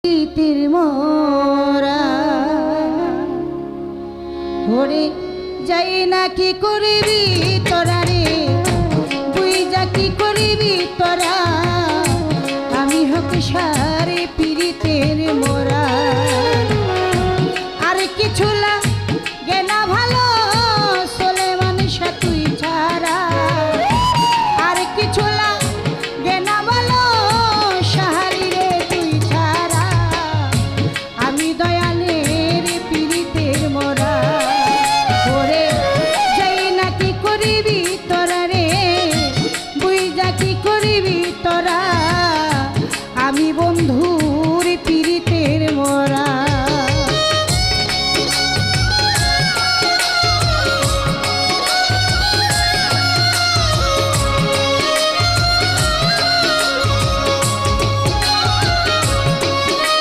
তীর মোরা ওরে যাই না কি করবি তোরা রে তুই যা কি করবি তোরা আমি হোক